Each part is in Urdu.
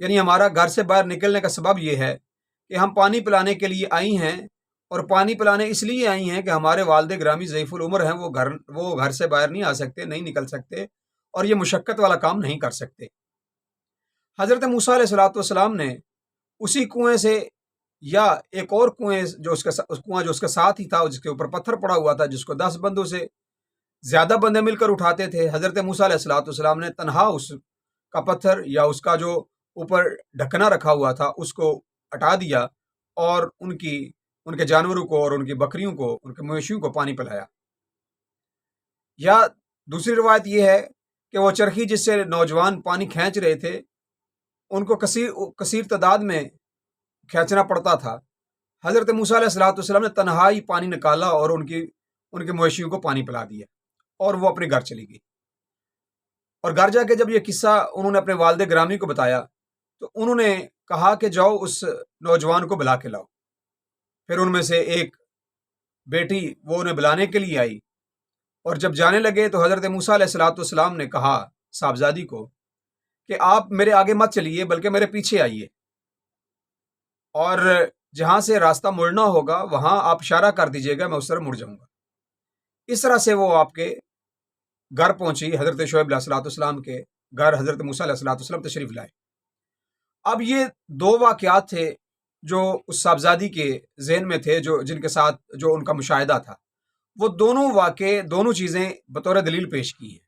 یعنی ہمارا گھر سے باہر نکلنے کا سبب یہ ہے کہ ہم پانی پلانے کے لیے آئی ہیں، اور پانی پلانے اس لیے آئی ہیں کہ ہمارے والد گرامی ضعیف العمر ہیں، وہ گھر سے باہر نہیں آ سکتے، نہیں نکل سکتے، اور یہ مشقت والا کام نہیں کر سکتے۔ حضرت موسیٰ علیہ الصلوۃ والسلام نے اسی کنویں سے، یا ایک اور کنویں جو کنواں جو اس کے ساتھ ہی تھا، جس کے اوپر پتھر پڑا ہوا تھا، جس کو 10 بندوں سے زیادہ بندے مل کر اٹھاتے تھے، حضرت موسیٰ علیہ الصلوۃ والسلام نے تنہا اس کا پتھر یا اس کا جو اوپر ڈھکنا رکھا ہوا تھا اس کو ہٹا دیا، اور ان کے جانوروں کو اور ان کی بکریوں کو، ان کے مویشیوں کو پانی پلایا۔ یا دوسری روایت یہ ہے کہ وہ چرخی جس سے نوجوان پانی کھینچ رہے تھے، ان کو کثیر تعداد میں کھینچنا پڑتا تھا، حضرت موسیٰ علیہ الصلوۃ والسلام نے تنہا ہی پانی نکالا اور ان کے مویشیوں کو پانی پلا دیا، اور وہ اپنے گھر چلی گئی۔ اور گھر جا کے جب یہ قصہ انہوں نے اپنے والد گرامی کو بتایا تو انہوں نے کہا کہ جاؤ اس نوجوان کو بلا کے لاؤ۔ پھر ان میں سے ایک بیٹی وہ انہیں بلانے کے لیے آئی، اور جب جانے لگے تو حضرت موسیٰ علیہ الصلوۃ والسلام نے کہا صاحبزادی کو کہ آپ میرے آگے مت چلیے بلکہ میرے پیچھے آئیے، اور جہاں سے راستہ مڑنا ہوگا وہاں آپ اشارہ کر دیجیے گا، میں اس طرح مڑ جاؤں گا۔ اس طرح سے وہ آپ کے گھر پہنچی، حضرت شعیب علیہ الصلوۃ والسلام کے گھر حضرت موسیٰ علیہ الصلوۃ والسلام تشریف لائے۔ اب یہ 2 واقعات تھے جو اس صاحبزادی کے ذہن میں تھے، جن کے ساتھ جو ان کا مشاہدہ تھا، وہ دونوں واقعے، دونوں چیزیں بطور دلیل پیش کی ہیں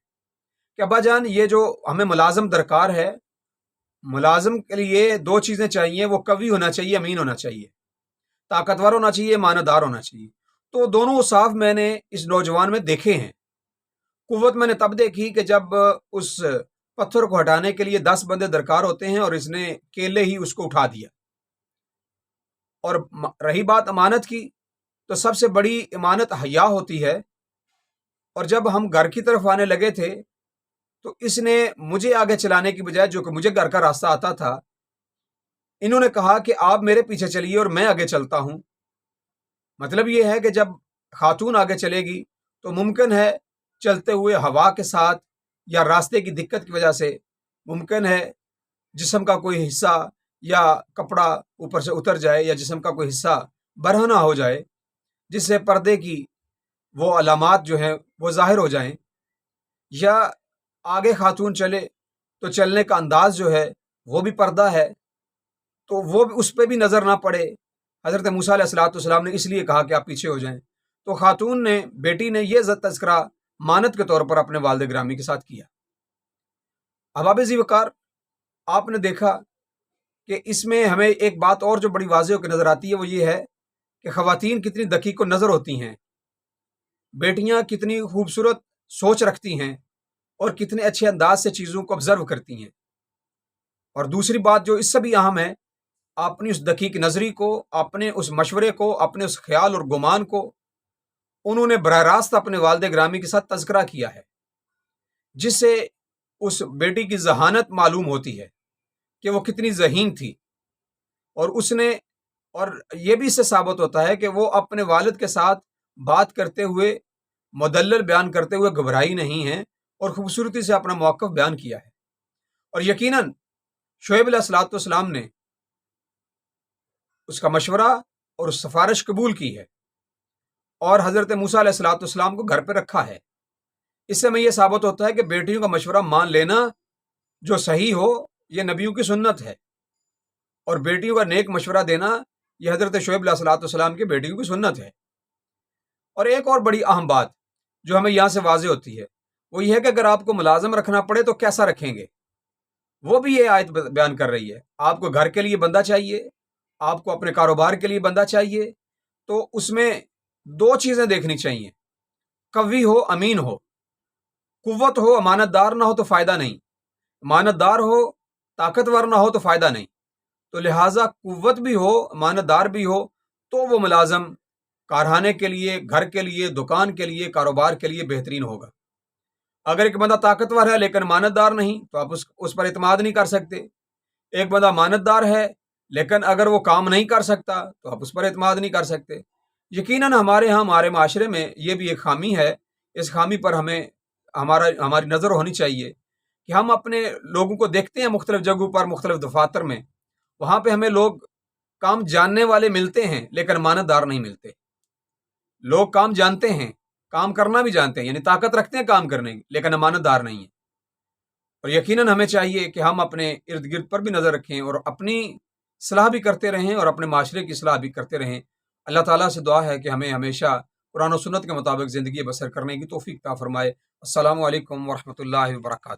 کہ ابا جان، یہ جو ہمیں ملازم درکار ہے، ملازم کے لیے 2 چیزیں چاہیے، وہ قوی ہونا چاہیے، امین ہونا چاہیے، طاقتور ہونا چاہیے، ماندار ہونا چاہیے۔ تو دونوں اوصاف میں نے اس نوجوان میں دیکھے ہیں۔ قوت میں نے تب دیکھی کہ جب اس پتھر کو ہٹانے کے لیے 10 بندے درکار ہوتے ہیں، اور اس نے اکیلے ہی اس کو اٹھا دیا۔ اور رہی بات امانت کی، تو سب سے بڑی امانت حیا ہوتی ہے، اور جب ہم گھر کی طرف آنے لگے تھے تو اس نے مجھے آگے چلانے کی بجائے، جو کہ مجھے گھر کا راستہ آتا تھا، انہوں نے کہا کہ آپ میرے پیچھے چلیے اور میں آگے چلتا ہوں۔ مطلب یہ ہے کہ جب خاتون آگے چلے گی تو ممکن ہے چلتے ہوئے ہوا کے ساتھ یا راستے کی دقت کی وجہ سے ممکن ہے جسم کا کوئی حصہ یا کپڑا اوپر سے اتر جائے، یا جسم کا کوئی حصہ برہنہ ہو جائے، جس سے پردے کی وہ علامات جو ہیں وہ ظاہر ہو جائیں، یا آگے خاتون چلے تو چلنے کا انداز جو ہے وہ بھی پردہ ہے، تو وہ اس پہ بھی نظر نہ پڑے۔ حضرت موسیٰ علیہ الصلوۃ والسلام نے اس لیے کہا کہ آپ پیچھے ہو جائیں۔ تو خاتون نے، بیٹی نے یہ تذکرہ مانت کے طور پر اپنے والد گرامی کے ساتھ کیا۔ احباب ذی وقار، آپ نے دیکھا کہ اس میں ہمیں ایک بات اور جو بڑی واضح ہو کے نظر آتی ہے، وہ یہ ہے کہ خواتین کتنی دقیق و نظر ہوتی ہیں، بیٹیاں کتنی خوبصورت سوچ رکھتی ہیں، اور کتنے اچھے انداز سے چیزوں کو آبزرو کرتی ہیں۔ اور دوسری بات جو اس سے بھی اہم ہے، اپنی اس دقیق نظری کو، اپنے اس مشورے کو، اپنے اس خیال اور گمان کو انہوں نے براہ راست اپنے والد گرامی کے ساتھ تذکرہ کیا ہے، جس سے اس بیٹی کی ذہانت معلوم ہوتی ہے کہ وہ کتنی ذہین تھی، اور یہ بھی اس سے ثابت ہوتا ہے کہ وہ اپنے والد کے ساتھ بات کرتے ہوئے، مدلل بیان کرتے ہوئے گھبرائی نہیں ہیں، اور خوبصورتی سے اپنا موقف بیان کیا ہے۔ اور یقیناً شعیب علیہ الصلوۃ والسلام نے اس کا مشورہ اور اس سفارش قبول کی ہے، اور حضرت موسیٰ علیہ الصلوۃ والسلام کو گھر پہ رکھا ہے۔ اس سے ہمیں یہ ثابت ہوتا ہے کہ بیٹیوں کا مشورہ مان لینا جو صحیح ہو، یہ نبیوں کی سنت ہے، اور بیٹیوں کا نیک مشورہ دینا یہ حضرت شعیب علیہ الصلوۃ والسلام کی بیٹیوں کی سنت ہے۔ اور ایک اور بڑی اہم بات جو ہمیں یہاں سے واضح ہوتی ہے، وہ یہ ہے کہ اگر آپ کو ملازم رکھنا پڑے تو کیسا رکھیں گے، وہ بھی یہ آیت بیان کر رہی ہے۔ آپ کو گھر کے لیے بندہ چاہیے، آپ کو اپنے کاروبار کے لیے بندہ چاہیے، تو اس میں 2 چیزیں دیکھنی چاہیے، قوی ہو، امین ہو۔ قوت ہو، امانت دار نہ ہو تو فائدہ نہیں، امانت دار ہو، طاقتور نہ ہو تو فائدہ نہیں۔ تو لہٰذا قوت بھی ہو، امانت دار بھی ہو، تو وہ ملازم کارخانے کے لیے، گھر کے لیے، دکان کے لیے، کاروبار کے لیے بہترین ہوگا۔ اگر ایک بندہ طاقتور ہے لیکن امانت دار نہیں تو آپ اس پر اعتماد نہیں کر سکتے۔ ایک بندہ امانت دار ہے لیکن اگر وہ کام نہیں کر سکتا تو آپ اس پر اعتماد نہیں کر سکتے۔ یقیناً ہمارے معاشرے میں یہ بھی ایک خامی ہے، اس خامی پر ہماری نظر ہونی چاہیے کہ ہم اپنے لوگوں کو دیکھتے ہیں مختلف جگہوں پر، مختلف دفاتر میں، وہاں پہ ہمیں لوگ کام جاننے والے ملتے ہیں لیکن امانت دار نہیں ملتے۔ لوگ کام جانتے ہیں، کام کرنا بھی جانتے ہیں، یعنی طاقت رکھتے ہیں کام کرنے کی، لیکن امانت دار نہیں ہے۔ اور یقیناً ہمیں چاہیے کہ ہم اپنے ارد گرد پر بھی نظر رکھیں اور اپنی اصلاح بھی کرتے رہیں اور اپنے معاشرے کی اصلاح بھی کرتے رہیں۔ اللہ تعالیٰ سے دعا ہے کہ ہمیں ہمیشہ قرآن و سنت کے مطابق زندگی بسر کرنے کی توفیق عطا فرمائے۔ السلام علیکم ورحمۃ اللہ وبرکاتہ۔